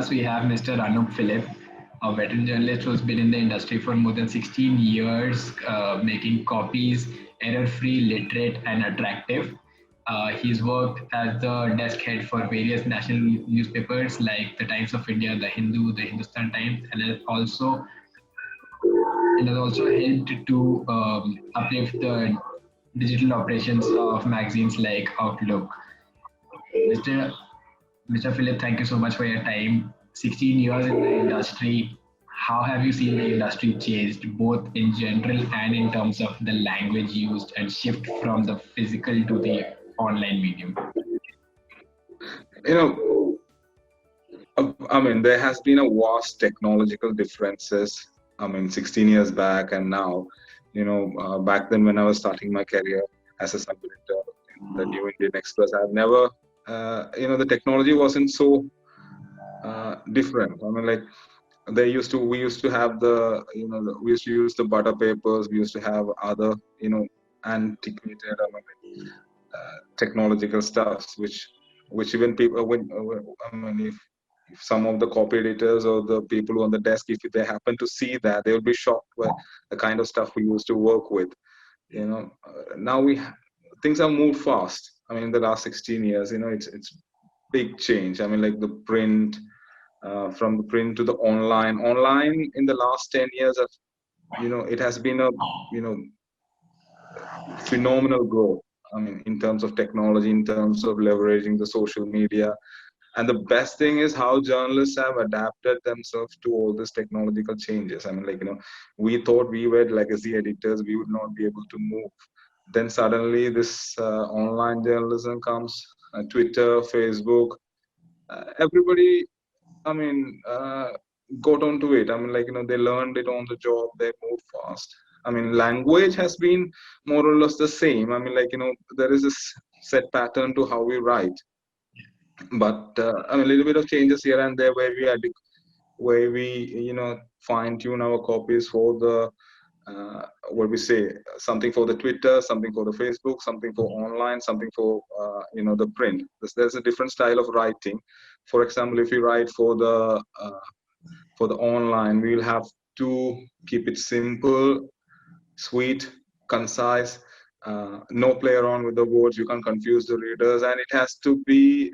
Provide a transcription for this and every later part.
podcast, we have Mr. Anoop Philip, a veteran journalist who's been in the industry for more than 16 years, making copies error-free, literate, and attractive. He's worked as the desk head for various national newspapers like the Times of India, the Hindu, the Hindustan Times, and has also helped to uplift the digital operations of magazines like Outlook. Mr. Mr. Philip, thank you so much for your time. 16 years in the industry. How have you seen the industry changed, both in general and in terms of the language used and shift from the physical to the online medium? You know, there has been a vast technological differences. 16 years back and now. Back then when I was starting my career as a sub editor in the New Indian Express, I've never, the technology wasn't so different. We used to have we used to use the butter papers. We used to have other, antiquated, technological stuffs, which even people, if some of the copy editors or the people on the desk, if they happen to see that, they will be shocked by the kind of stuff we used to work with. Now things have moved fast. In the last 16 years, it's big change. The print, from the print to the online in the last 10 years, it has been a, phenomenal growth. In terms of technology, in terms of leveraging the social media. And the best thing is how journalists have adapted themselves to all these technological changes. We thought we were legacy editors, we would not be able to move. Then suddenly this online journalism comes, Twitter, Facebook, everybody, got onto it. They learned it on the job, they moved fast. Language has been more or less the same. There is this set pattern to how we write. But a little bit of changes here and there where we fine tune our copies for the what we say, something for the Twitter, something for the Facebook, something for online, something for the print. There's a different style of writing. For example, if you write for the online, we'll have to keep it simple, sweet, concise. No play around with the words. You can't confuse the readers, and it has to be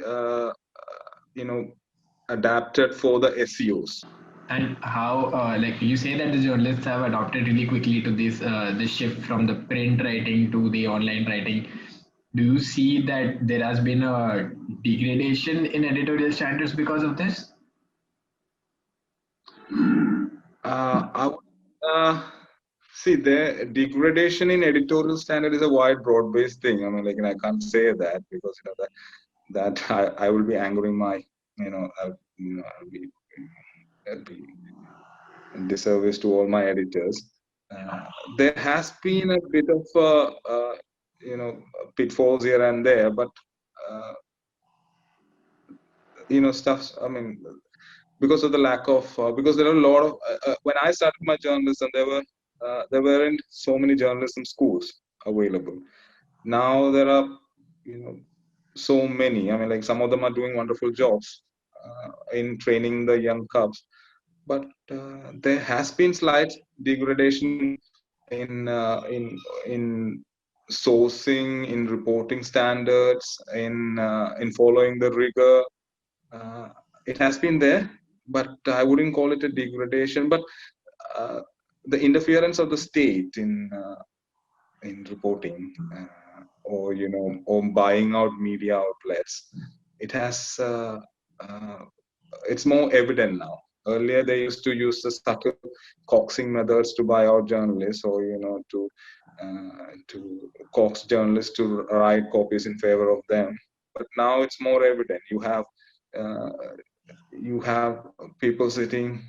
adapted for the SEOs. And how, like you say that the journalists have adopted really quickly to this shift from the print writing to the online writing. Do you see that there has been a degradation in editorial standards because of this? See, the degradation in editorial standard is a wide, broad-based thing. I can't say that because that I will be angering my, I'll be in disservice to all my editors. There has been a bit of pitfalls here and there, but stuff. Because of the lack of because there are a lot of when I started my journalism, there weren't so many journalism schools available. Now there are so many. Some of them are doing wonderful jobs in training the young cubs, but there has been slight degradation in sourcing, in reporting standards, in following the rigor. It has been there, but I wouldn't call it a degradation. But the interference of the state in reporting, or buying out media outlets, it has it's more evident now. Earlier, they used to use the subtle coaxing methods to buy out journalists, or to coax journalists to write copies in favor of them. But now it's more evident. You have people sitting.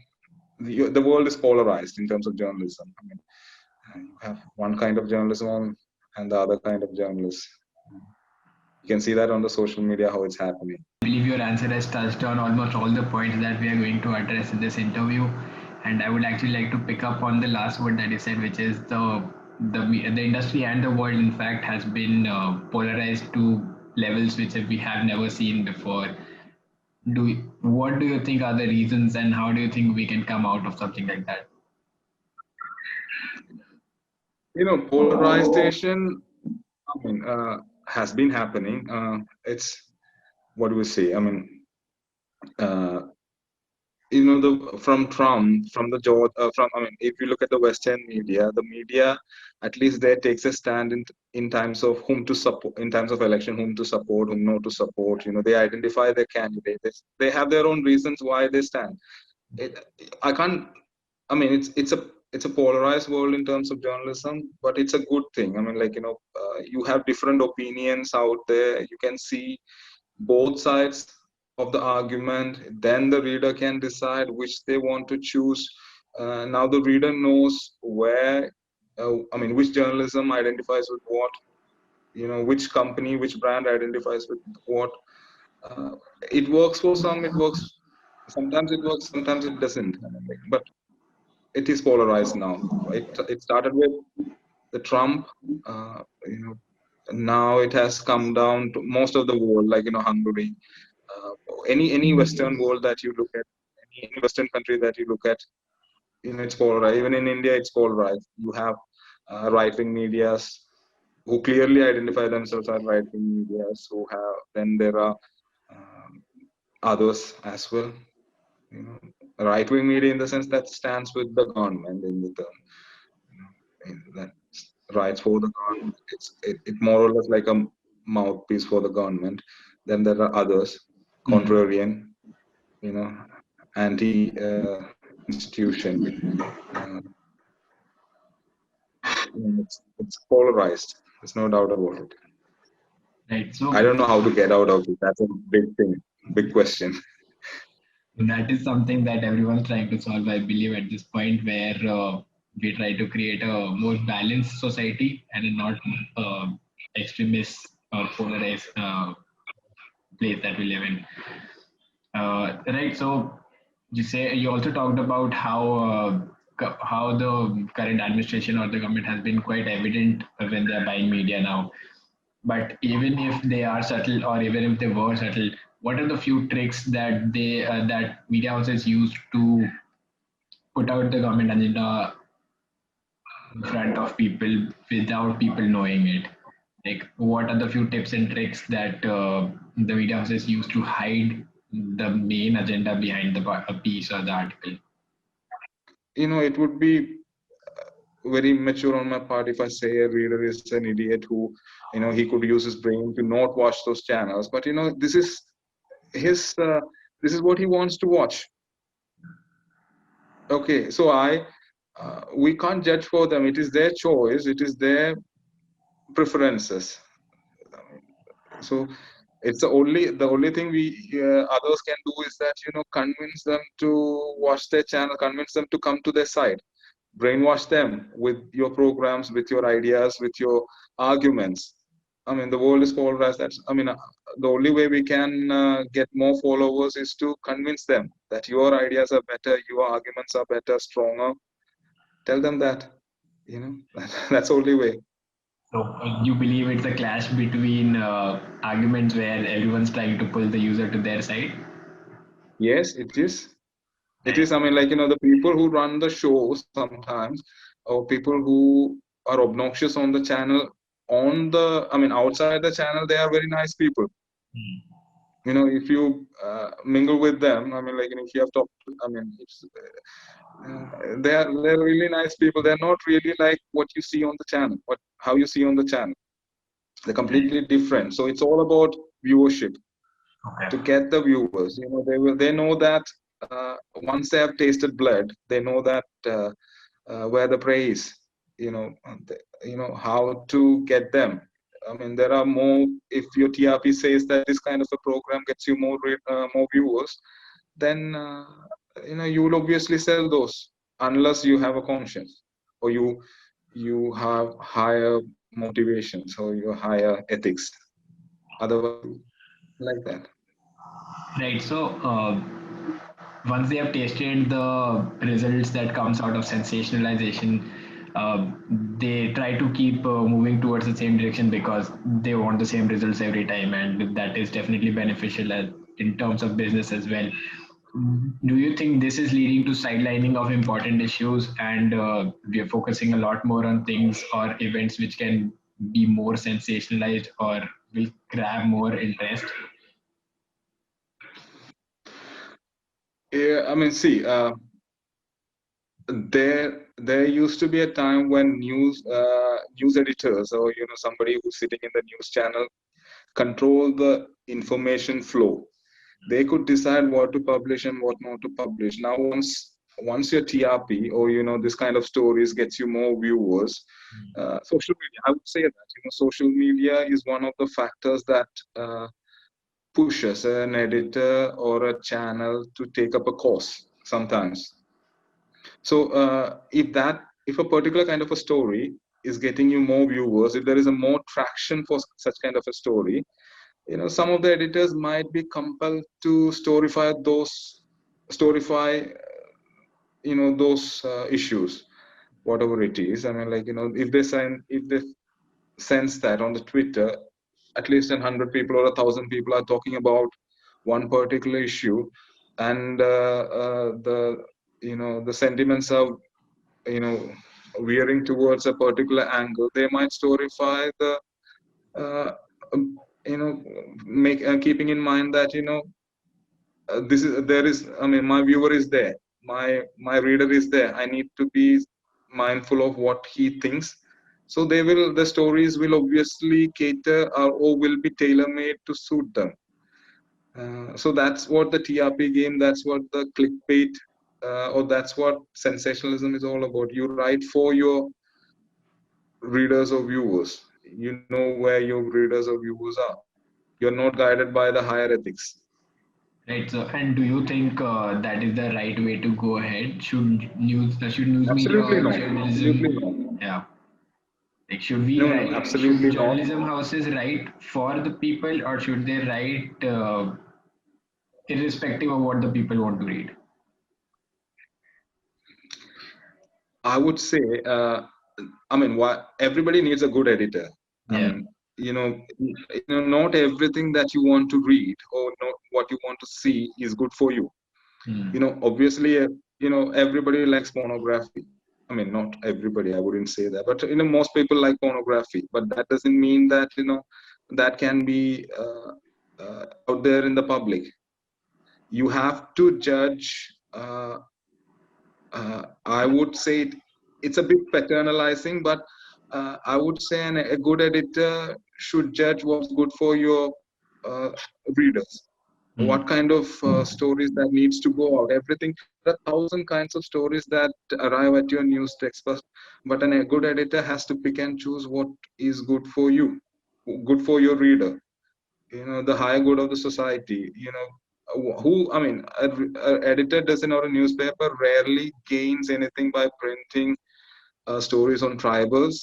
The world is polarized in terms of journalism. You have one kind of journalism and the other kind of journalists. You can see that on the social media how it's happening. I believe your answer has touched on almost all the points that we are going to address in this interview, and I would actually like to pick up on the last word that you said, which is the industry and the world, in fact, has been polarized to levels which we have never seen before. what do you think are the reasons, and how do you think we can come out of something like that? Polarization, I mean, has been happening. It's, what do we say? I mean, uh, the from Trump, from the George, from I mean, if you look at the Western media, the media at least there takes a stand in times of whom to support, in times of election, whom to support, whom not to support. They identify their candidates. They have their own reasons why they stand. It, I can't. I mean, it's a polarized world in terms of journalism, but it's a good thing. I mean, you have different opinions out there. You can see both sides of the argument. Then the reader can decide which they want to choose. Now the reader knows which journalism identifies with what, which company, which brand identifies with what. Uh, it works for some, it works, sometimes it works, sometimes it doesn't. But it is polarized now. It started with the Trump, uh, you know, now it has come down to most of the world, Hungary, uh, any Western world that you look at, any Western country that you look at, it's polarized. Even in India, it's polarized. You have right-wing medias who clearly identify themselves as right-wing medias. Who have then there are um, others as well. Right-wing media in the sense that stands with the government in the term, that writes for the government. It more or less like a mouthpiece for the government. Then there are others, Mhm. contrarian, you know, anti institution. Uh, it's polarized. There's no doubt about it. Right. I So don't know how to get out of it. That's a big thing, big question. that is something that everyone's trying to solve, I believe, at this point, where we try to create a more balanced society and a not extremist or polarized place that we live in. Right. So you also talked about how the current administration or the government has been quite evident when they are buying media now. But even if they are subtle, or even if they were subtle, what are the few tricks that media houses use to put out the government agenda in front of people without people knowing it? Like, what are the few tips and tricks that the media houses use to hide the main agenda behind a piece or the article? It would be very immature on my part if I say a reader is an idiot who, he could use his brain to not watch those channels. But his this is what he wants to watch. Okay, so we can't judge for them. It is their choice. It is their preferences. So it's the only thing we others can do is that convince them to watch their channel, convince them to come to their side, brainwash them with your programs, with your ideas, with your arguments. I mean, the world is polarized. The only way we can get more followers is to convince them that your ideas are better, your arguments are better, stronger. Tell them that, that's the only way. So you believe it's a clash between arguments where everyone's trying to pull the user to their side? Yes, it is. It Right. is. I mean, the people who run the show sometimes, or people who are obnoxious on the channel, outside the channel, they are very nice people. Hmm. If you mingle with them, if you have talked, they're really nice people. They're not really like what you see on the channel, how you see on the channel. They're completely different. So it's all about viewership. Okay. To get the viewers, they know that once they have tasted blood, they know that where the prey is. How to get them. I mean, there are more. If your TRP says that this kind of a program gets you more viewers, then you will obviously sell those, unless you have a conscience, or you have higher motivations, or your higher ethics. Otherwise, like that. Right. So once they have tasted the results that comes out of sensationalization, uh, they try to keep moving towards the same direction because they want the same results every time, and that is definitely beneficial. in terms of business as well. Do you think this is leading to sidelining of important issues, and we are focusing a lot more on things or events which can be more sensationalized or will grab more interest? Yeah, I mean, see, there used to be a time when news editors, or somebody who's sitting in the news channel, control the information flow. They could decide what to publish and what not to publish. Now, once your TRP, or this kind of stories gets you more viewers, social media, I would say that social media is one of the factors that pushes an editor or a channel to take up a course sometimes. So if a particular kind of a story is getting you more viewers, if there is a more traction for such kind of a story, some of the editors might be compelled to storify those issues, whatever it is. I mean, like, if they sense that on the Twitter at least 100 people or 1,000 people are talking about one particular issue, and the sentiments are you know veering towards a particular angle, they might storify the uh, you know make keeping in mind that this is there is I mean, my viewer is there, my reader is there, I need to be mindful of what he thinks. So the stories will obviously cater, or will be tailor made to suit them. So that's what the TRP game, that's what the clickbait, or that's what sensationalism is all about. You write for your readers or viewers. You know where your readers or viewers are. You're not guided by the higher ethics. Right. So, and do you think that is the right way to go ahead? Should news media Absolutely or not. Absolutely journalism, not. yeah, like should we No, no, write? Should absolutely not. journalism houses write for the people, or should they write irrespective of what the people want to read? I would say, I mean, everybody needs a good editor. I Yeah. mean, not everything that you want to read or not what you want to see is good for you. Hmm. Obviously, everybody likes pornography. I mean, not everybody, I wouldn't say that, but most people like pornography. But that doesn't mean that that can be out there in the public. You have to judge. I would say it's a bit paternalizing, but I would say a good editor should judge what's good for your uh, readers. Hmm. What kind of stories that needs to go out? Everything. There are 1,000 kinds of stories that arrive at your news text, but a good editor has to pick and choose what is good for you, good for your reader. The higher good of the society. Who I mean, a editor doesn't, or a newspaper rarely gains anything by printing stories on tribals,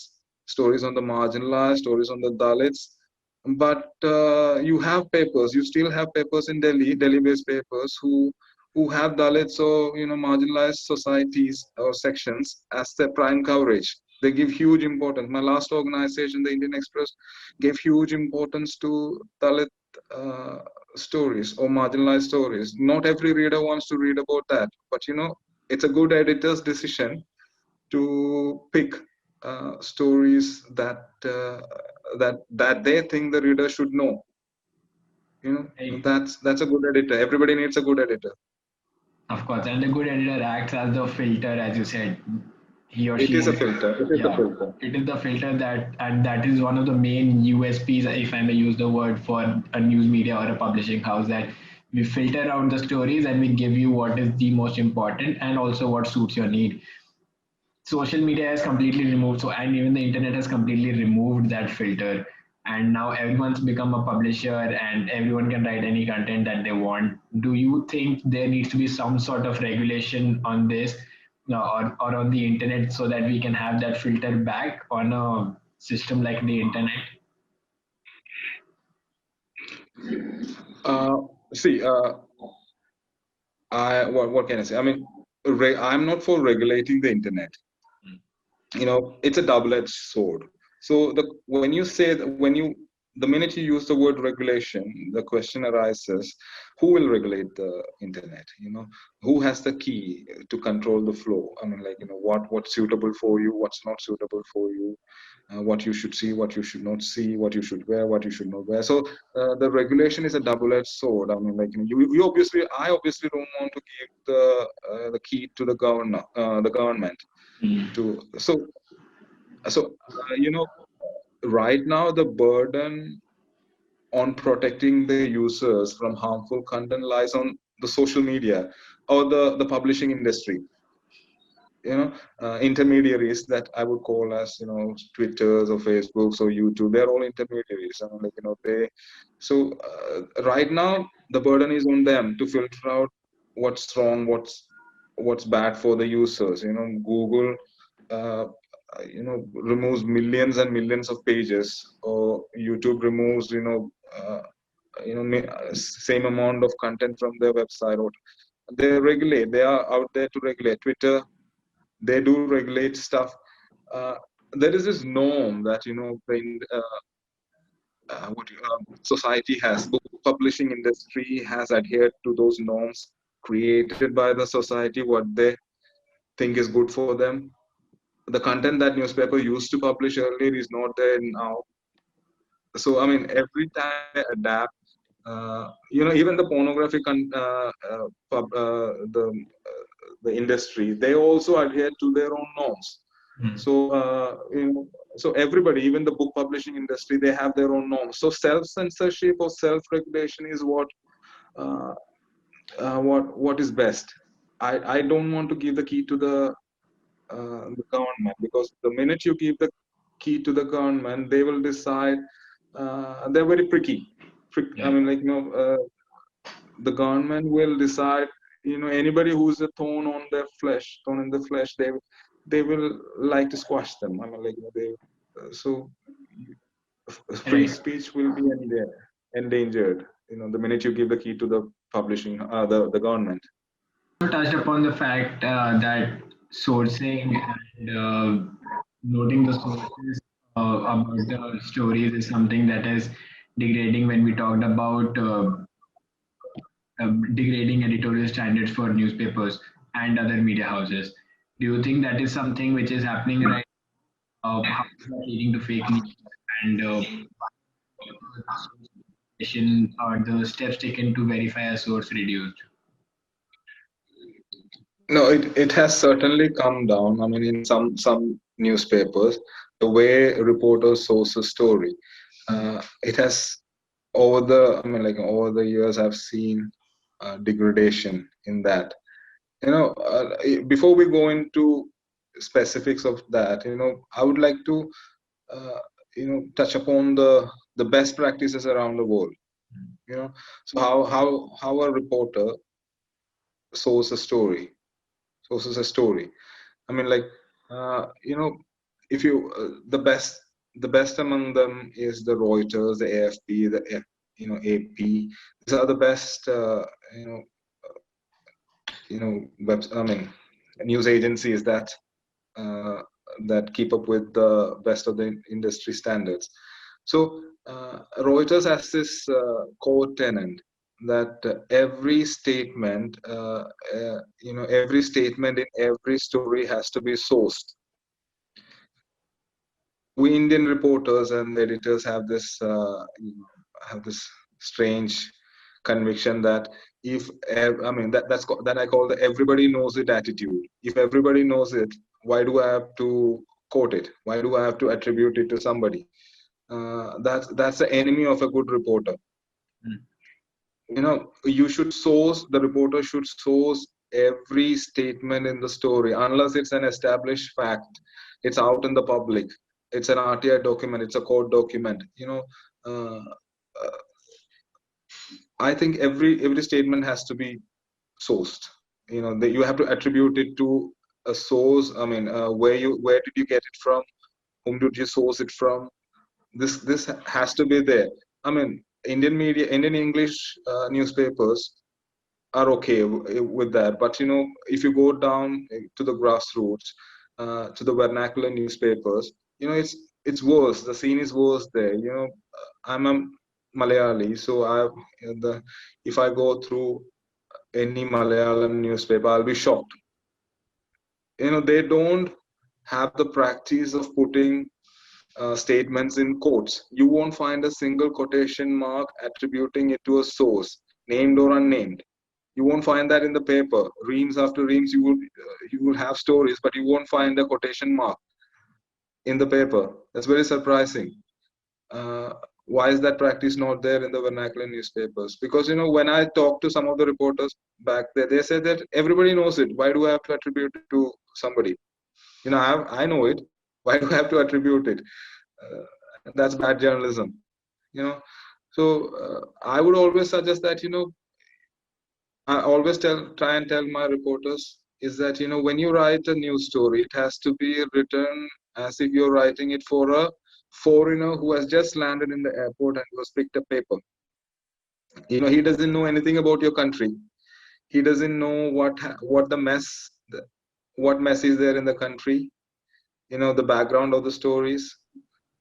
stories on the marginalized, stories on the Dalits. But you still have papers in Delhi-based papers who have Dalits or marginalized societies or sections as their prime coverage. They give huge importance. My last organization, the Indian Express, gave huge importance to Dalit uh, stories or marginalized stories. Not every reader wants to read about that, but it's a good editor's decision to pick stories that they think the reader should know. Right. That's a good editor. Everybody needs a good editor. Of course, and the good editor acts as the filter, as you said. He or It she is a is, filter. It is a yeah, filter. it is the filter that, and that is one of the main USPs, if I may use the word, for a news media or a publishing house, that we filter out the stories and we give you what is the most important and also what suits your need. Social media has completely removed, so, and even the internet has completely removed that filter, and now everyone's become a publisher and everyone can write any content that they want. Do you think there needs to be some sort of regulation on this, or on the internet, so that we can have that filter back on a system like the internet? Uh, See, what can I say? I mean, I'm not for regulating the internet. It's a double-edged sword. So when you say that, when you the minute you use the word regulation, the question arises: who will regulate the internet? Who has the key to control the flow? I mean, like, what's suitable for you, what's not suitable for you, what you should see, what you should not see, what you should wear, what you should not wear. So the regulation is a double-edged sword. I mean, like, you obviously, I obviously don't want to give the key to the government to. So right now the burden on protecting the users from harmful content lies on the social media or the publishing industry. Intermediaries that I would call as, Twitters or Facebooks or YouTube. They're all intermediaries. I mean, like, right now the burden is on them to filter out what's wrong, what's bad for the users. Google, uh, removes millions and millions of pages, or YouTube removes, same amount of content from their website. Or they regulate. They are out there to regulate. Twitter, they do regulate stuff. uh, there is this norm that, society has, book publishing industry has adhered to those norms created by the society, what they think is good for them. The content that newspaper used to publish earlier is not there now. So I mean, every time they adapt, even the pornography the industry, they also adhere to their own norms. So so everybody, even the book publishing industry, they have their own norms. So self censorship or self regulation is uh, what is best. I don't want to give the key to the government, because the minute you give the key to the government, they will decide. They're very pricky. I Yeah. mean, like, the government will decide. Anybody who's a thorn in the flesh, they will like to squash them. I mean, like, so free Right. speech will be endangered. The minute you give the key to the publishing, the government. You touched upon the fact that sourcing and noting the sources about the stories is something that is degrading when we talked about degrading editorial standards for newspapers and other media houses. Do you think that is something which is happening right now? How is that leading to fake news and or the steps taken to verify a source reduced? No, it has certainly come down. I mean, in some newspapers, the way reporters source a story, it has, I mean, like, over the years, I've seen degradation in that. Before we go into specifics of that, I would like to, uh, touch upon the best practices around the world. You know, so how a reporter sources a story, sources a story. I mean, like, if you the best among them is the Reuters, the AFP, AP. These are the best, you know, I mean, news agencies uh, that keep up with the best of the industry standards. So Reuters has this core tenant that every statement in every story has to be sourced. We Indian reporters and editors have this strange conviction that I mean, that I call the everybody knows it attitude. If everybody knows it, why do I have to quote it? Why do I have to attribute it to somebody? That's the enemy of a good reporter. The reporter should source every statement in the story, unless it's an established fact, it's out in the public, it's an RTI document, it's a court document. Uh, uh, I think every statement has to be sourced. You have to attribute it to a source. I mean, where did you get it from? Whom did you source it from? This has to be there. I mean, Indian English newspapers are okay with that, but if you go down to the grassroots, to the vernacular newspapers, it's it's worse. The scene is worse there. I'm a Malayali, so the if I go through any Malayalam newspaper, I'll be shocked. They don't have the practice of putting statements in quotes. You won't find a single quotation mark attributing it to a source, named or unnamed. You won't find that in the paper. Reams after reams, you will have stories, but you won't find a quotation mark in the paper. That's very surprising. Uh, why is that practice not there in the vernacular newspapers? Because when I talk to some of the reporters back there, they say that everybody knows it. Why do I have to attribute it to somebody? I know it. Why do I have to attribute it? That's bad journalism. You know. So I would always suggest that I always try and tell my reporters is that when you write a news story, it has to be written as if you're writing it for a foreigner who has just landed in the airport and who has picked a paper. He doesn't know anything about your country. He doesn't know what mess is there in the country. The background of the stories.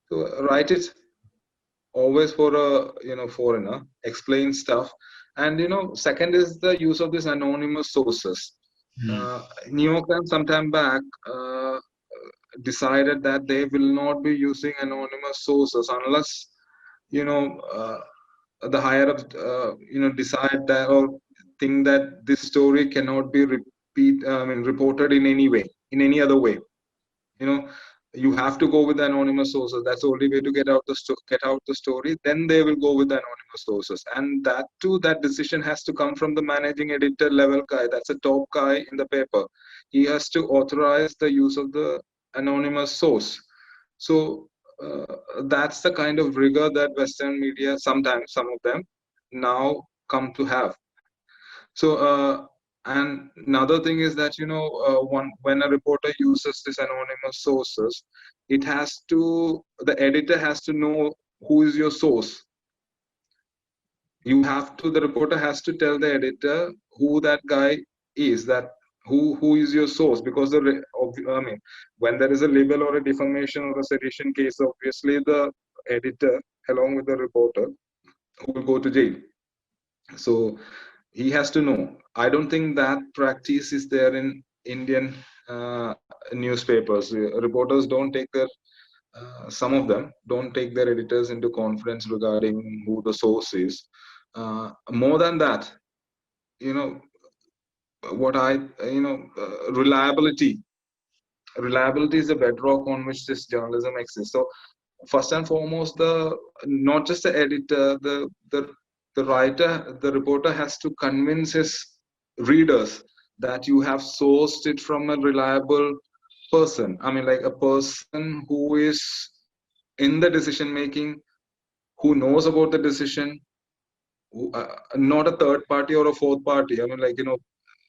So write it always for a foreigner. Explain stuff, and second is the use of these anonymous sources. Hmm. New York Times sometime back decided that they will not be using anonymous sources unless you know uh, the higher up decide that or think that this story cannot be reported in any way, in any other way. you know you have to go with the anonymous sources. That's the only way to get out the story. Then they will go with the anonymous sources, and that too, that decision has to come from the managing editor level guy. That's a top guy in the paper. He has to authorize the use of the anonymous source. So that's the kind of rigor that Western media, sometimes some of them, now come to have. So, and another thing is that when a reporter uses this anonymous sources, the editor has to know who is your source. The reporter has to tell the editor who that guy is, that who is your source, because when there is a libel or a defamation or a sedition case, obviously the editor along with the reporter will go to jail. So he has to know. I don't think that practice is there in Indian newspapers. Reporters don't take some of them don't take their editors into confidence regarding who the source is. More than that, you know, what I, reliability. Reliability is the bedrock on which this journalism exists. So first and foremost, the not just the editor, the writer, the reporter has to convince his readers that you have sourced it from a reliable person. I mean, like a person who is in the decision making, who knows about the decision, not a third party or a fourth party. I mean,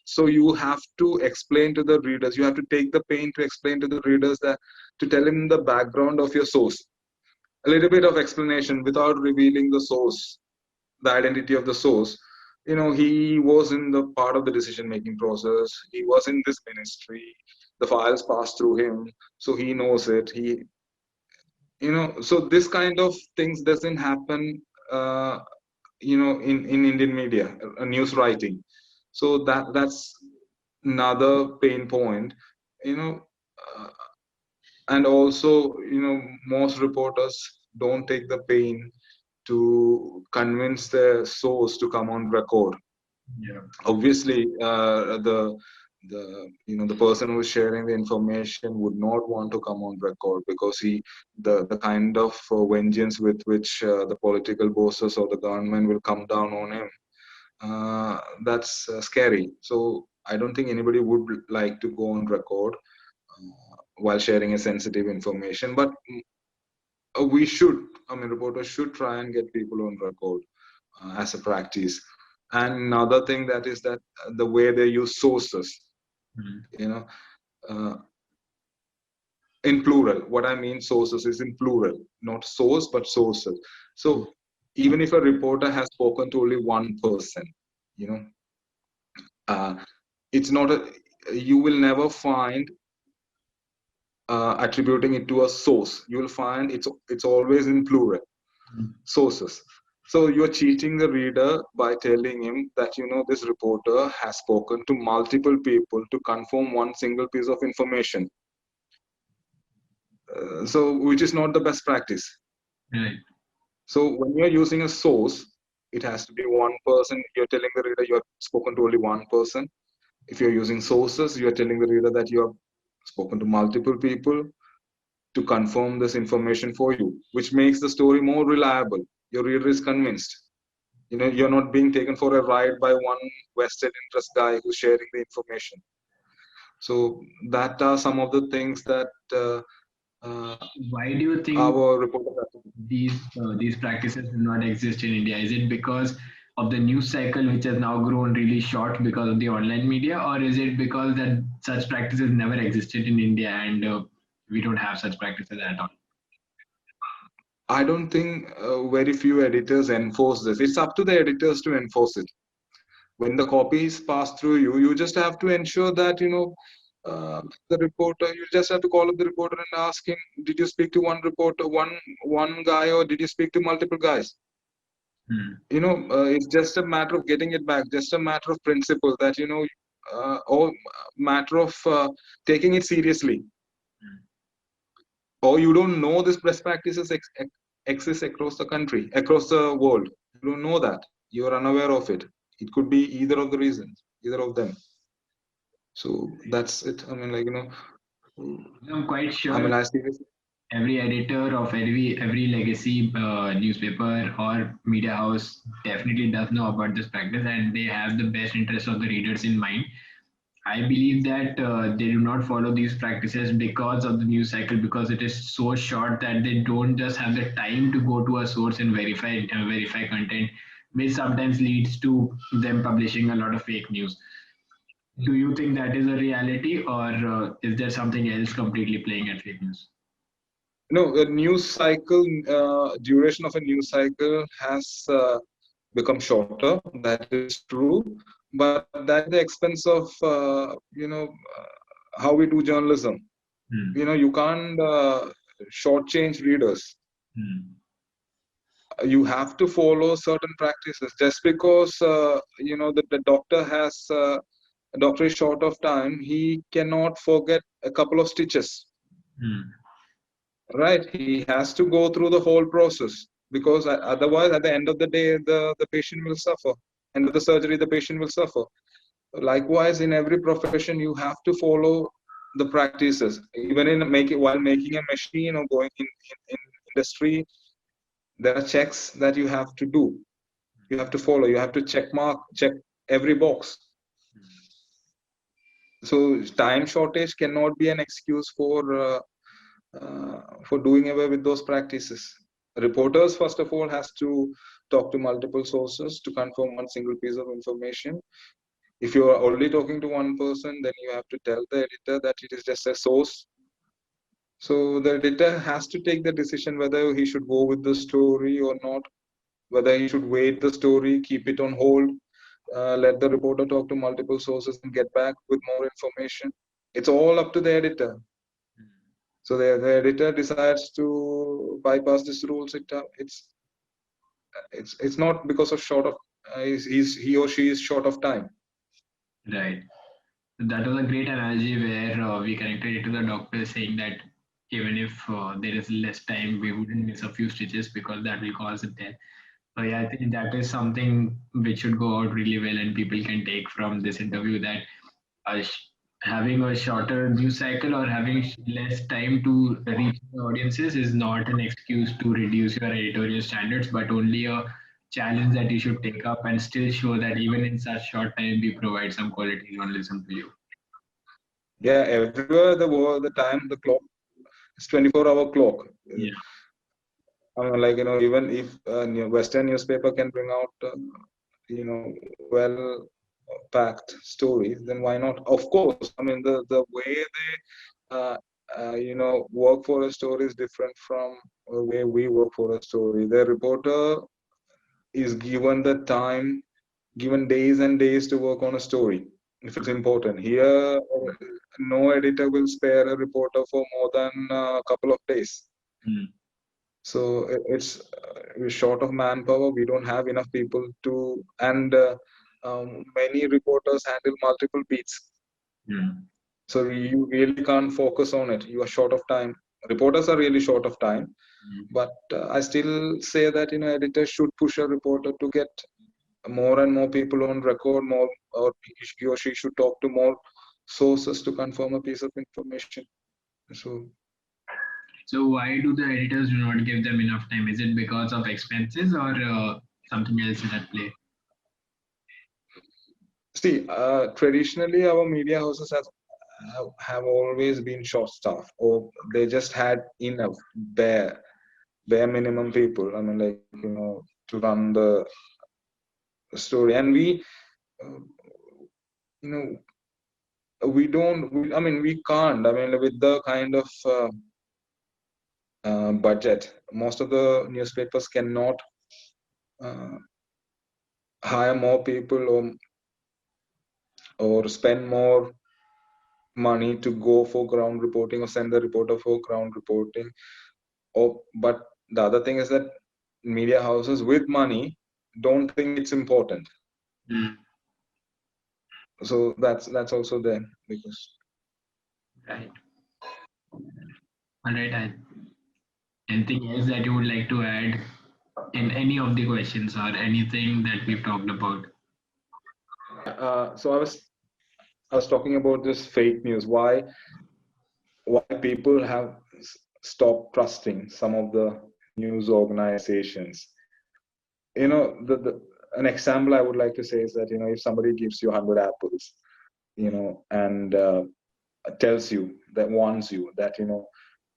so you have to explain to the readers. You have to take the pain to explain to the readers that to tell him the background of your source, a little bit of explanation without revealing the source, the identity of the source. He was in the part of the decision making process. He was in this ministry. The files passed through him, so he knows it. So this kind of things doesn't happen, in Indian media, news writing. So that's another pain point, you know. Uh, and also, most reporters don't take the pain to convince their source to come on record. Yeah. Obviously, the person who is sharing the information would not want to come on record, because the kind of vengeance with which the political bosses or the government will come down on him, that's scary. So I don't think anybody would like to go on record while sharing a sensitive information. But we should, reporters should try and get people on record as a practice. And another thing that is that the way they use sources, Hmm. you know, uh, in plural. What I mean sources is in plural, not source, but sources. So even if a reporter has spoken to only one person, you know, uh, it's not a, you will never find attributing it to a source, you will find it's always in plural, Mm. sources. So you're cheating the reader by telling him that this reporter has spoken to multiple people to confirm one single piece of information. So which is not the best practice. Right. So when you're using a source, it has to be one person. You're telling the reader you have spoken to only one person. If you're using sources, you're telling the reader that you have spoken to multiple people to confirm this information for you, which makes the story more reliable. Your reader is convinced. You're not being taken for a ride by one vested interest guy who's sharing the information. So that are some of the things that uh, Why do you think our reporter has to do. these practices do not exist in India? Is it because of the news cycle, which has now grown really short because of the online media, or is it because that such practices never existed in India and we don't have such practices at all? I don't think very few editors enforce this. It's up to the editors to enforce it. When the copies pass through you, you just have to ensure that the reporter. You just have to call up the reporter and ask him, "Did you speak to one reporter, one guy, or did you speak to multiple guys?" Hmm. It's just a matter of getting it back. Just a matter of principle that or matter of taking it seriously. Or you don't know this best practices exist across the country, across the world. You don't know that. You are unaware of it. It could be either of the reasons, either of them. So that's it. I mean, I'm quite I sure mean, I see this. every editor of every legacy newspaper or media house definitely does know about this practice, and they have the best interest of the readers in mind. I believe that they do not follow these practices because of the news cycle, because it is so short that they don't just have the time to go to a source and verify content, which sometimes leads to them publishing a lot of fake news. Do you think that is a reality, or is there something else completely playing at fake news? No, a news cycle, duration of a news cycle has become shorter. That is true, but that is the expense of how we do journalism. Hmm. You can't shortchange readers. Hmm. You have to follow certain practices. Just because the doctor has a doctor is short of time, he cannot forget a couple of stitches. Hmm. Right, he has to go through the whole process, because otherwise at the end of the day the patient will suffer. End of the surgery, the patient will suffer. Likewise, in every profession you have to follow the practices. Even in making, while making a machine or going in industry, there are checks that you have to do. You have to follow. You have to check every box. So time shortage cannot be an excuse for doing away with those practices. Reporters, first of all, has to talk to multiple sources to confirm one single piece of information. If you are only talking to one person, then you have to tell the editor that it is just a source. So the editor has to take the decision whether he should go with the story or not, whether he should wait the story, keep it on hold, let the reporter talk to multiple sources and get back with more information. It's all up to the editor. So the editor decides to bypass these rules. It's not because of short of he or she is short of time. Right. That was a great analogy where we connected it to the doctor saying that even if there is less time, we wouldn't miss a few stitches because that will cause a death. So yeah, I think that is something which should go out really well, and people can take from this interview that uh, sh- having a shorter news cycle or having less time to reach the audiences is not an excuse to reduce your editorial standards, but only a challenge that you should take up and still show that even in such short time we provide some quality journalism to you. Yeah, everywhere the world, the time, the clock, it's 24-hour clock. Yeah. Even if Western newspaper can bring out well packed stories, then why not? Of course, I mean the way they work for a story is different from the way we work for a story. The reporter is given the time, given days and days to work on a story. if it's important. Here, no editor will spare a reporter for more than a couple of days. Mm. So we're short of manpower. We don't have enough people to, and many reporters handle multiple beats. Mm. So you really can't focus on it. You are short of time. Reporters are really short of time. Mm. But I still say that editors should push a reporter to get more and more people on record, more, or he or she should talk to more sources to confirm a piece of information. So So why do the editors do not give them enough time? Is it because of expenses or something else is at play? see, traditionally our media houses have always been short staffed, or they just had enough bare minimum people. I mean, like to run the story, and uh, you know we don't. I mean, we can't. I mean, with the kind of budget, most of the newspapers cannot uh, hire more people, or spend more money to go for ground reporting, or send the reporter for ground reporting. But the other thing is that media houses with money don't think it's important. Mm. So that's also there because Right. All right. Anything else that you would like to add in any of the questions or anything that we've talked about? so I was talking about this fake news. Why people have stopped trusting some of the news organizations. The an example I would like to say is that if somebody gives you 100 apples, and tells you, that warns you that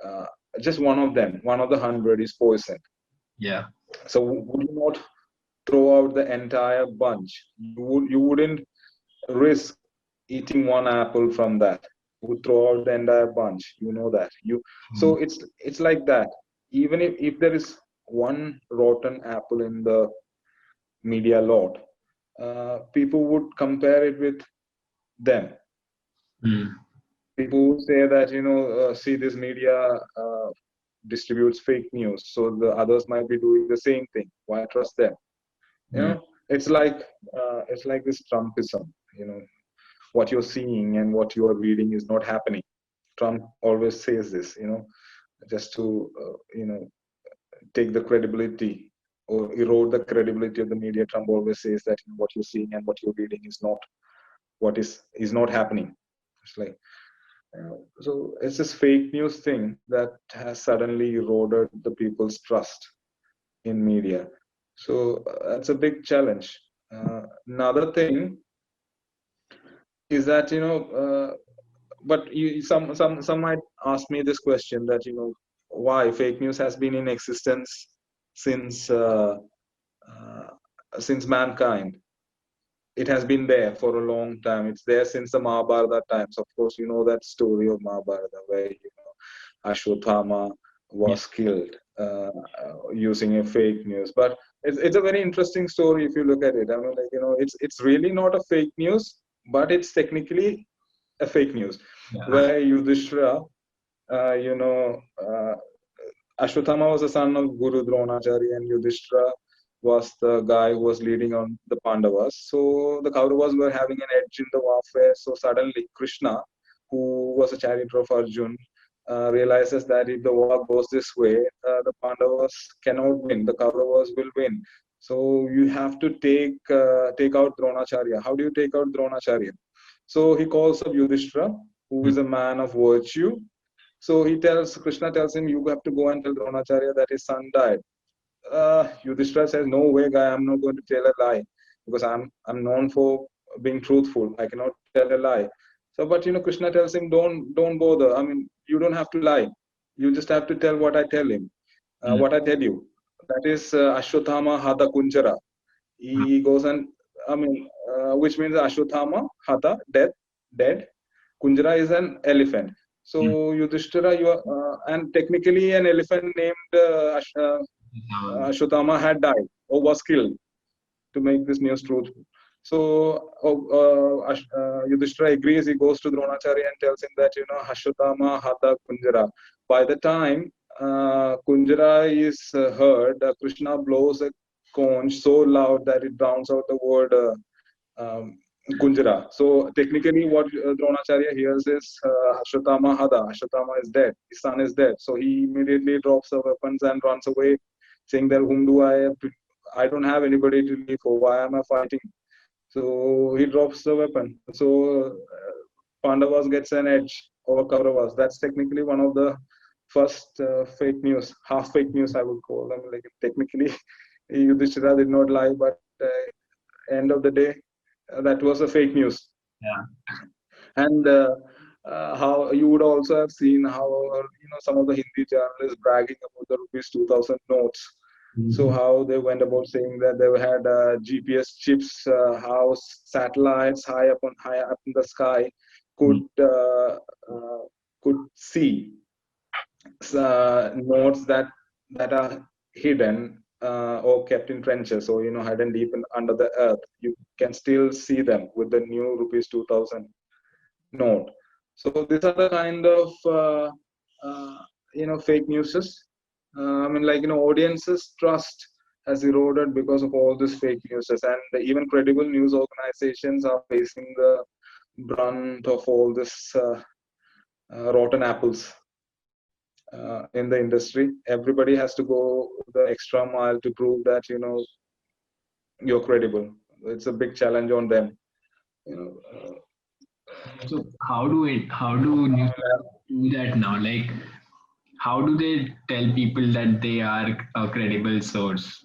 uh, just one of the 100 is poison. Yeah. So would you not throw out the entire bunch? You wouldn't risk eating one apple from that. You would throw out the entire bunch. You know that. So Mm. it's like that. Even if there is one rotten apple in the media lot, people would compare it with them. Mm. People would say that see, this media distributes fake news, so the others might be doing the same thing. Why trust them? you Mm. know it's like this Trumpism. What you're seeing and what you are reading is not happening. Trump always says this, just to take the credibility or erode the credibility of the media. Trump always says that what you're seeing and what you're reading is not what is not happening. It's like so it's this fake news thing that has suddenly eroded the people's trust in media. So that's a big challenge. Another thing is that but some might ask me this question, that why fake news has been in existence since uh, since mankind. It has been there for a long time. It's there since the Mahabharata times. Of course, you know that story of Mahabharata where Ashwatthama Yeah. was killed using a fake news. But it's a very interesting story if you look at it. I mean, like it's really not a fake news, but it's technically a fake news, Yeah. where Yudhishthira, uh, you know, uh, Ashwatthama was the son of Guru Dronacharya, and Yudhishthira was the guy who was leading on the Pandavas. So the Kauravas were having an edge in the warfare. So suddenly Krishna, who was a charioteer of Arjun, realizes that if the war goes this way, the Pandavas cannot win. The Kauravas will win. So you have to take out Dronacharya. How do you take out Dronacharya? So he calls up Yudhishthira, who Mm. is a man of virtue. So Krishna tells him, you have to go and tell Dronacharya that his son died. Yudhishthira says, no way, guy, I'm not going to tell a lie, because I'm known for being truthful. I cannot tell a lie. So, but Krishna tells him, don't bother. I mean, you don't have to lie. You just have to tell what I tell him, Mm. what I tell you. That is Ashwatthama Hada Kunjara. Mm. He goes and, I mean, which means Ashwatthama Hada, dead. Kunjara is an elephant. Mm. So Yudhishthira, and technically an elephant named Ashwatthama had died or was killed, to make this news truthful. Yudhishthira agrees. He goes to Dronacharya and tells him that, Hashutama Hata Kunjara. By the time Kunjara is heard, Krishna blows a conch so loud that it drowns out the word um, Kunjara. So technically, what Dronacharya hears is Ashwatthama Hada. Ashwatthama is dead. His son is dead. So he immediately drops the weapons and runs away, saying that whom do I have to? I don't have anybody to live for. Why am I fighting? So he drops the weapon. So Pandavas gets an edge over Kauravas. That's technically one of the first fake news, half fake news I would call them. Like technically, Yudhishthira did not lie, but end of the day, that was a fake news. Yeah. And how you would also have seen how some of the Hindi journalists bragging about the rupees 2000 notes. So how they went about saying that they had GPS chips, how satellites high up in the sky could see nodes that are hidden or kept in trenches or hidden deep under the earth. You can still see them with the new rupees 2000 note. So these are the kind of fake news. Audiences trust has eroded because of all these fake news, and even credible news organizations are facing the brunt of all this rotten apples in the industry. Everybody has to go the extra mile to prove that you're credible. It's a big challenge on them. So how do news do that now? Like, how do they tell people that they are a credible source?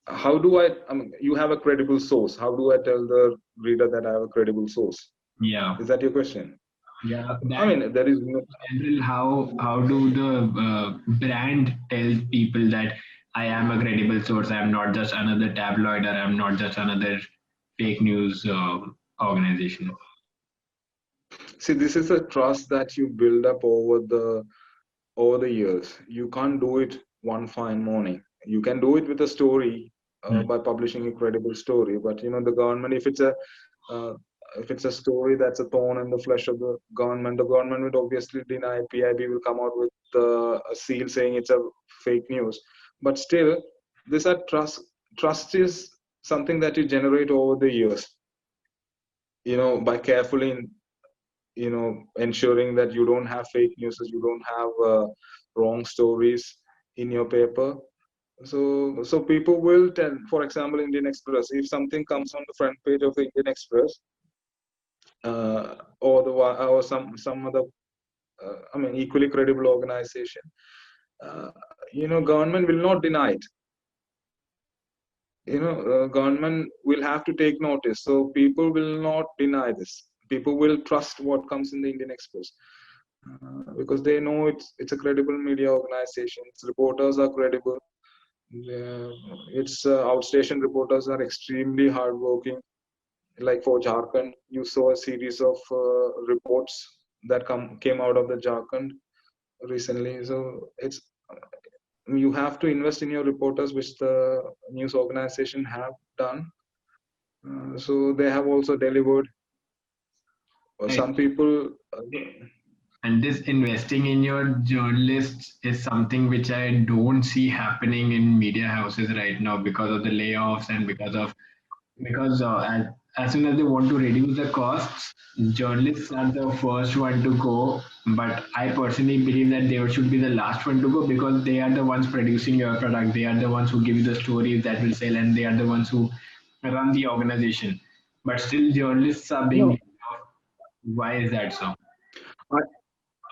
How do I mean, you have a credible source. How do I tell the reader that I have a credible source? Yeah. Is that your question? Yeah. I mean, there is no. General, how do the brand tell people that I am a credible source? I am not just another tabloid, or I am not just another fake news organization. See, this is a trust that you build up over the years. You can't do it one fine morning. You can do it with a story by publishing a credible story. But the government, if it's a story that's a thorn in the flesh of the government would obviously deny. PIB will come out with a seal saying it's a fake news. But still, this are trust. Trust is something that you generate over the years. By carefully ensuring that you don't have fake news, you don't have wrong stories in your paper. So people will tell, for example, Indian Express, if something comes on the front page of the Indian Express, or some other equally credible organization, government will not deny it. Government will have to take notice. So people will not deny this. People will trust what comes in the Indian Express because they know it's a credible media organization. Its reporters are credible. Its outstation reporters are extremely hardworking. Like for Jharkhand, you saw a series of reports that came out of the Jharkhand recently. So you have to invest in your reporters, which the news organization have done. So they have also delivered. Some people. And this investing in your journalists is something which I don't see happening in media houses right now because of the layoffs and because as soon as they want to reduce the costs, journalists are the first one to go. But I personally believe that they should be the last one to go because they are the ones producing your product. They are the ones who give you the stories that will sell, and they are the ones who run the organization. But still, journalists are being No. laid off. Why is that so?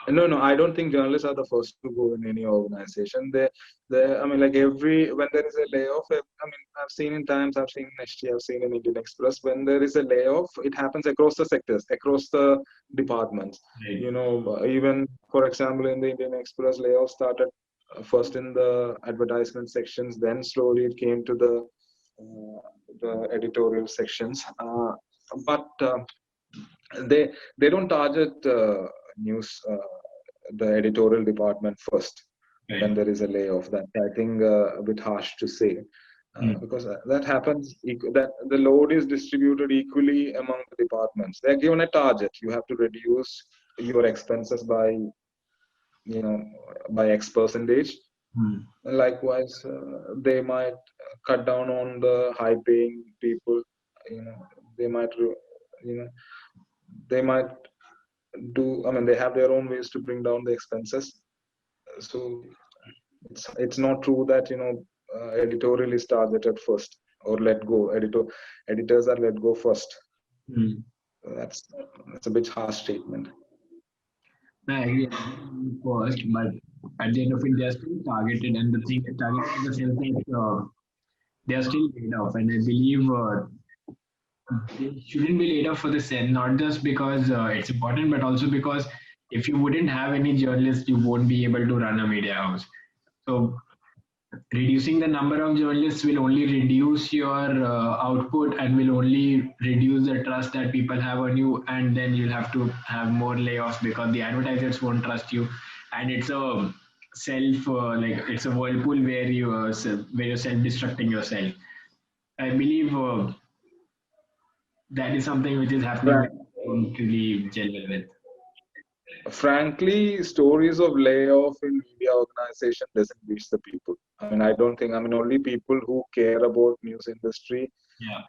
No, I don't think journalists are the first to go in any organization. I mean, like when there is a layoff, I mean, I've seen in Times, I've seen in HT, I've seen in Indian Express. When there is a layoff, it happens across the sectors, across the departments. Right. Even for example, in the Indian Express, layoff started first in the advertisement sections, then slowly it came to the editorial sections. But they don't target news the editorial department first when Right. there is a layoff. That I think a bit harsh to say. Mm. because that happens, that the load is distributed equally among the departments. They're given a target. You have to reduce your expenses by, you know, by X percentage. Mm. Likewise, they might cut down on the high-paying people. You know, they might, you know, they might do. I mean, they have their own ways to bring down the expenses. So it's not true that, editorial is targeted first or let go. Editors are let go first. Mm. That's that's a bit harsh statement. I agree. First, but at the end of it, they are still targeted, and the thing targeted in the sense that they are still laid off, and I believe they shouldn't be laid off for the same, not just because it's important, but also because if you wouldn't have any journalists, you won't be able to run a media house. So reducing the number of journalists will only reduce your output and will only reduce the trust that people have on you, and then you'll have to have more layoffs because the advertisers won't trust you, and it's a self like it's a whirlpool where where you're self-destructing yourself. I believe that is something which is happening that I don't really gel well with. Frankly, stories of layoff in media organization doesn't reach the people. I mean, I don't think. I mean, only people who care about news industry Yeah,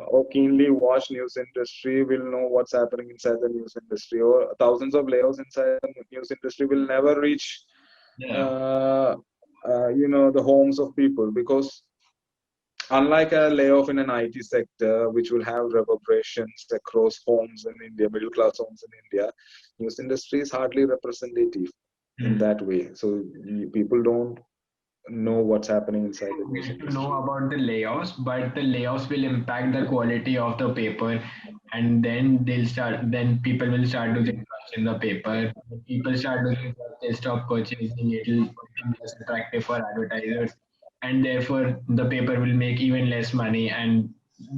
or keenly watch news industry will know what's happening inside the news industry. Or thousands of layoffs inside the news industry will never reach, yeah. uh, the homes of people, because unlike a layoff in an IT sector, which will have reverberations across homes in India, middle class homes in India, news industry is hardly representative in Hmm. that way. So people don't know what's happening inside the news Get to know industry. about the layoffs, but the layoffs will impact the quality of the paper, and then then people will start losing trust in the paper. When people start losing trust, they stop purchasing. It'll become less attractive for advertisers, and therefore the paper will make even less money, and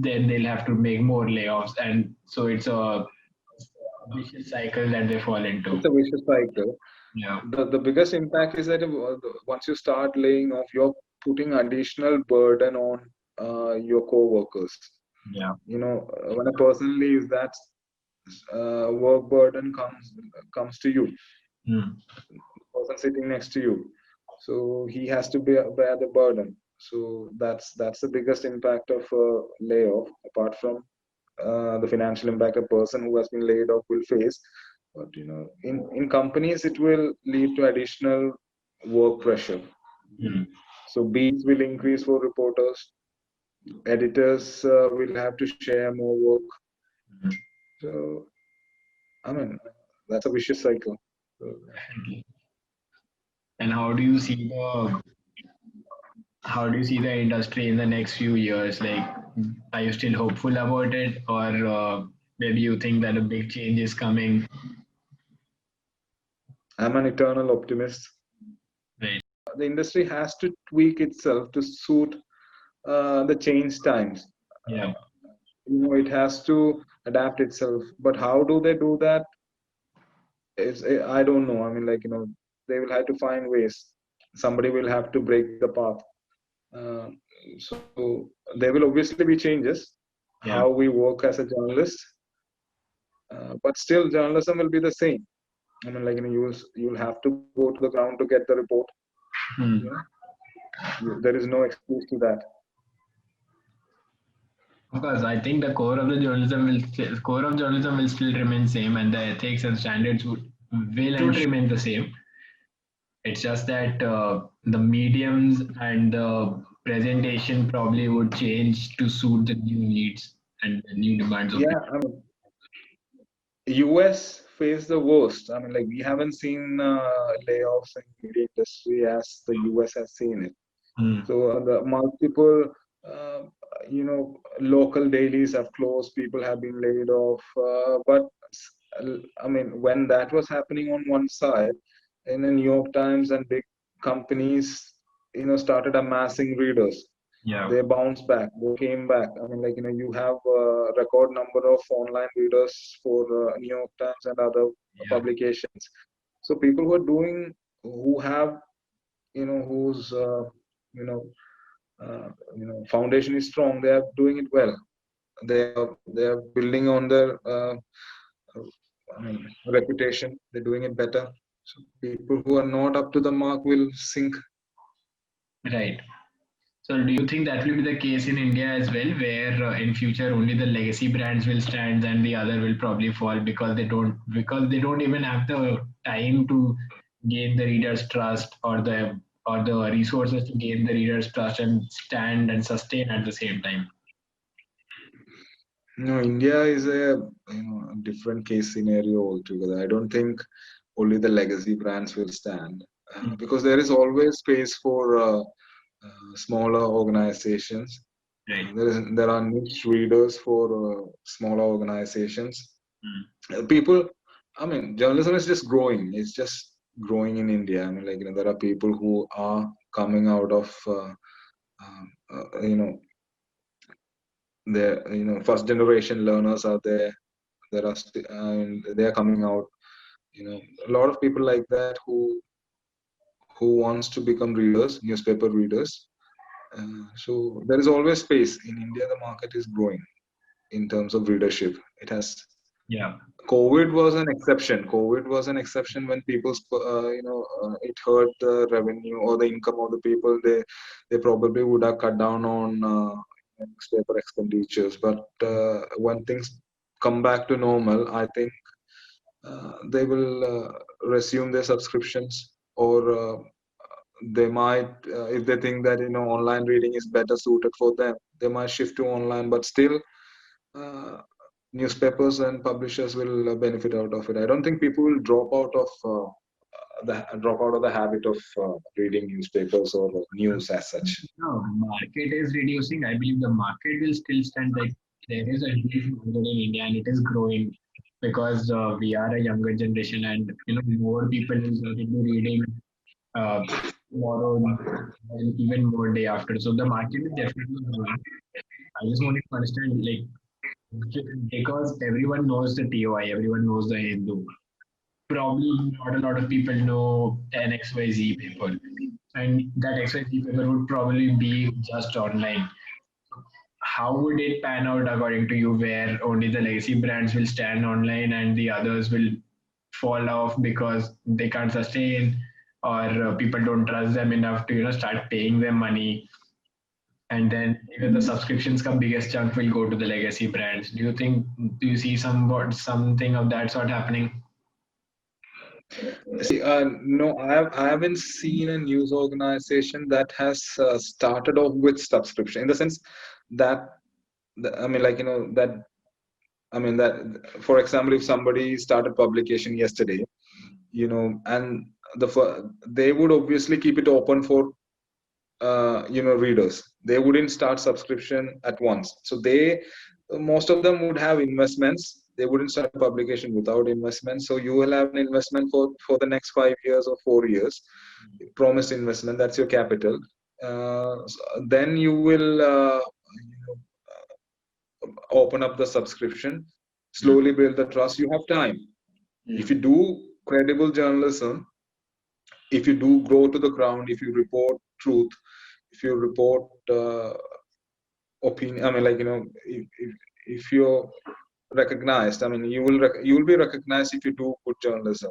then they'll have to make more layoffs, and so it's a vicious cycle that they fall into. It's a vicious cycle. Yeah, The biggest impact is that once you start laying off, you're putting additional burden on your co-workers. yeah. When a person leaves, that work burden comes to you, Mm. person sitting next to you. So he has to bear the burden. So that's the biggest impact of layoff, apart from the financial impact a person who has been laid off will face. But in companies, it will lead to additional work pressure. Mm. So beats will increase for reporters. Editors will have to share more work. Mm. So I mean, that's a vicious cycle. So, Definitely. And how do you see the industry in the next few years? Like, are you still hopeful about it, or maybe you think that a big change is coming? I'm an eternal optimist. Right. The industry has to tweak itself to suit the change times. Yeah. It has to adapt itself. But how do they do that? I don't know. I mean, they will have to find ways. Somebody will have to break the path. Uh, so there will obviously be changes how Yeah. we work as a journalist, but still journalism will be the same. I mean, you'll have to go to the ground to get the report. You Hmm. know, there is no excuse to that. Because I think the core of journalism will still remain same, and the ethics and standards will and should remain the same. It's just that the mediums and the presentation probably would change to suit the new needs and the new demands of the. Yeah, I mean, US faced the worst. I mean, we haven't seen layoffs in media industry as the US has seen it. Hmm. So the multiple, uh, local dailies have closed. People have been laid off. But I mean, when that was happening on one side, in the New York Times and big companies, started amassing readers. Yeah. They bounced back. They came back. I mean, you have a record number of online readers for New York Times and other Yeah. publications. So people who are doing, who have, who's, you know, foundation is strong, they are doing it well. They are building on their reputation. They're doing it better. So people who are not up to the mark will sink. Right. So do you think that will be the case in India as well, where in future only the legacy brands will stand and the other will probably fall because they don't even have the time to gain the reader's trust or the resources to gain the reader's trust and stand and sustain at the same time. India is a different case scenario altogether. I don't think only the legacy brands will stand Mm. because there is always space for smaller organizations. Right. There are niche readers for smaller organizations. Mm. People, I mean, journalism is just growing. It's just growing in India. I mean, there are people who are coming out of, uh, you know, first generation learners are there. They are coming out. A lot of people like that who wants to become readers, newspaper readers. So there is always space in India. The market is growing in terms of readership. It has. Yeah. COVID was an exception. COVID was an exception when people, it hurt the revenue or the income of the people. They probably would have cut down on newspaper expenditures. But when things come back to normal, I think they will resume their subscriptions, or they might, if they think that online reading is better suited for them, they might shift to online. But still. Uh, Newspapers and publishers will benefit out of it. I don't think people will drop out of the habit of reading newspapers or news as such. No, market is reducing. I believe the market will still stand. Like there is a huge market in India and it is growing because we are a younger generation and more people will start into reading uh, tomorrow and even more day after. So the market is definitely growing. I just wanted to understand like because everyone knows the TOI, everyone knows the Hindu. Probably not a lot of people know an XYZ paper, and that XYZ paper would probably be just online. How would it pan out according to you, where only the legacy brands will stand online and the others will fall off because they can't sustain, or people don't trust them enough to start paying them money, and then even the subscriptions come biggest chunk will go to the legacy brands. Do you see something of that sort happening? See, no, I haven't seen a news organization that has started off with subscription in the sense that I mean, that, for example, if somebody started publication yesterday, and they would obviously keep it open for readers. They wouldn't start subscription at once. So most of them would have investments. They wouldn't start publication without investment. So you will have an investment for the next 5 years or 4 years, promised investment. That's your capital. Then you will open up the subscription, slowly build the trust. You have time. If you do credible journalism, if you do grow to the ground, if you report truth, if you report opinion, I mean, if you're recognized, I mean, you will be recognized if you do good journalism.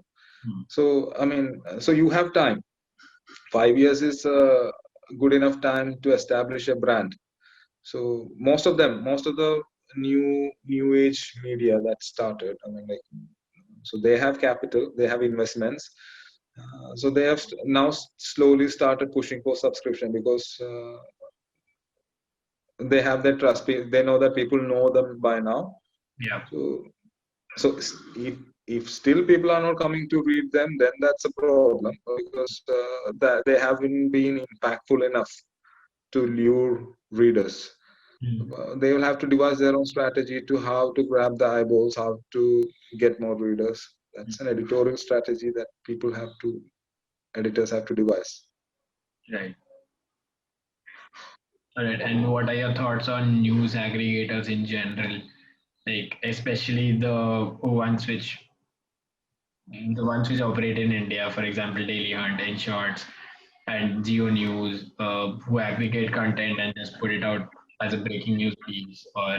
So I mean, so you have time. 5 years is good enough time to establish a brand. So most of the new age media that started, I mean, so they have capital, they have investments. So they have now slowly started pushing for subscription because they have that trust. They know that people know them by now. Yeah. So if still people are not coming to read them, then that's a problem because that they haven't been impactful enough to lure readers. They will have to devise their own strategy to how to grab the eyeballs, how to get more readers. That's an editorial strategy that editors have to devise. Right. All right. And what are your thoughts on news aggregators in general? Like especially the ones which operate in India, for example, Daily Hunt, In Shorts. and Geo News, who aggregate content and just put it out as a breaking news piece, or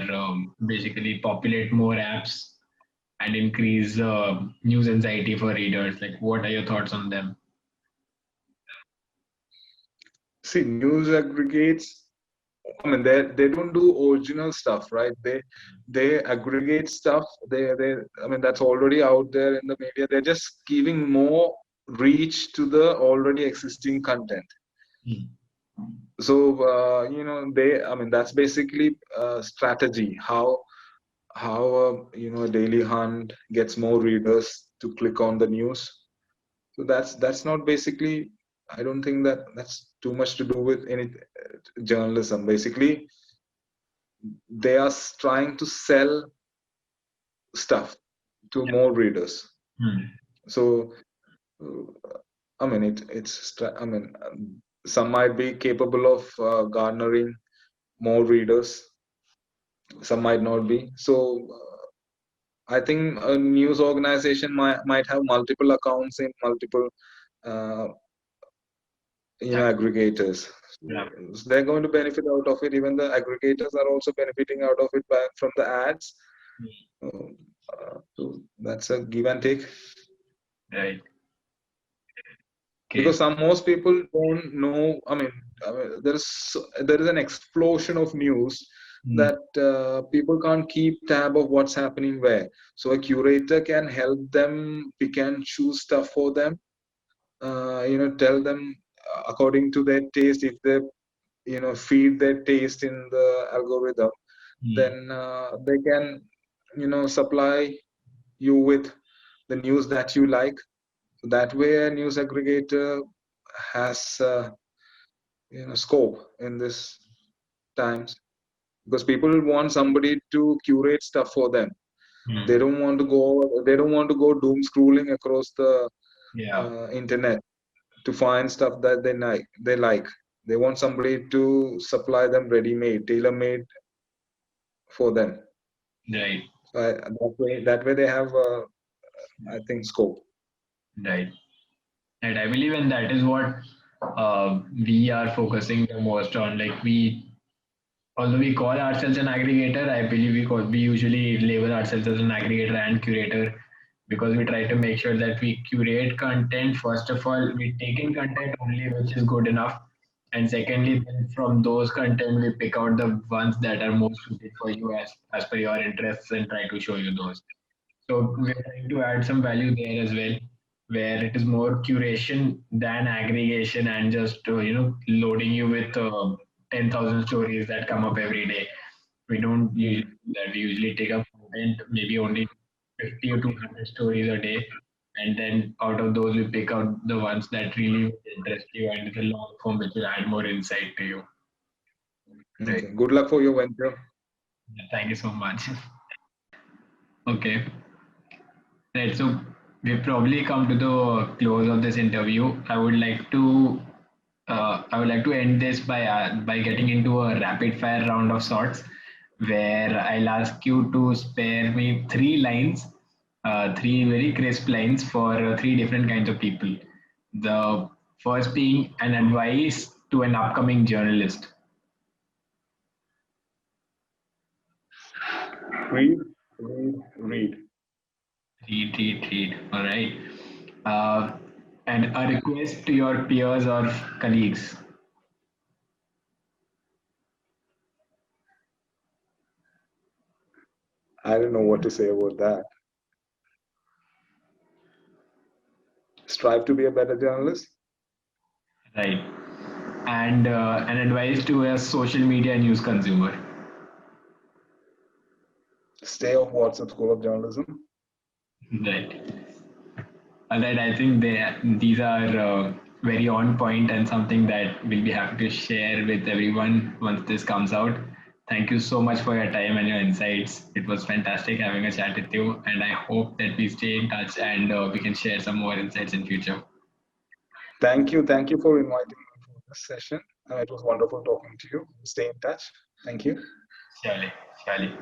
basically populate more apps and increase news anxiety for readers. Like, what are your thoughts on them? See, news aggregates. I mean, they don't do original stuff, right? They aggregate stuff. They. I mean, that's already out there in the media. They're just giving more reach to the already existing content. Hmm. So they. I mean, that's basically strategy. How a daily hunt gets more readers to click on the news. So that's not basically. I don't think that that's too much to do with any journalism. Basically, they are trying to sell stuff to more readers. Hmm. So I mean, I mean, some might be capable of garnering more readers. Some might not be. So I think a news organization might have multiple accounts in multiple uh, Yeah. aggregators. Yeah. So they're going to benefit out of it. Even the aggregators are also benefiting out of it from the ads. So that's a give and take. Right. Because Okay. some most people don't know. I mean there is an explosion of news Hmm. that people can't keep tab of what's happening where. So a curator can help them pick and choose stuff for them. Tell them according to their taste. If they feed their taste in the algorithm, Hmm. then they can supply you with the news that you like. That way a news aggregator has scope in this times, because people want somebody to curate stuff for them. Hmm. They don't want to go doom scrolling across the Yeah. internet to find stuff that they like. They want somebody to supply them ready made, tailor made for them. Right. So that way they have I think scope. Right. And I believe, and that is what we are focusing the most on. Like, although we call ourselves an aggregator, I believe we usually label ourselves as an aggregator and curator, because we try to make sure that we curate content. First of all, we take in content only which is good enough, and secondly, then from those content we pick out the ones that are most suited for you as per your interests, and try to show you those. So we're trying to add some value there as well, where it is more curation than aggregation and just loading you with 10,000 stories that come up every day. We don't usually Mm. do that. We usually take up content, maybe only 50 or 200 stories a day, and then out of those we pick out the ones that really interest you, and the long form which will add more insight to you. Right. Okay, good luck for your venture. Thank you so much. Okay. Right, so we've probably come to the close of this interview. I would like to end this by getting into a rapid fire round of sorts, where I'll ask you to spare me three lines, three very crisp lines for three different kinds of people. The first being an advice to an upcoming journalist. Read, read. Read. All right. Uh, and a request to your peers or colleagues. I don't know what to say about that. Strive to be a better journalist. Right. And an advice to a social media news consumer. Stay off WhatsApp School of Journalism. Right. All right. I think these are very on point and something that we'll be happy to share with everyone once this comes out. Thank you so much for your time and your insights. It was fantastic having a chat with you, and I hope that we stay in touch and we can share some more insights in future. Thank you for inviting me for this session. It was wonderful talking to you. Stay in touch. Thank you. Surely, surely.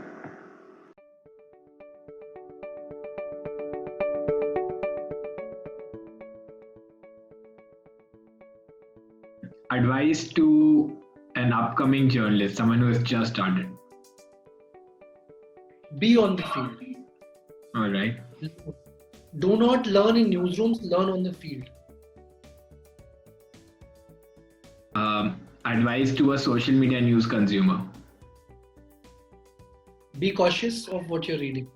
Advice to an upcoming journalist, someone who has just started. Be on the field. All right. Do not learn in newsrooms, learn on the field. Advice to a social media news consumer. Be cautious of what you're reading.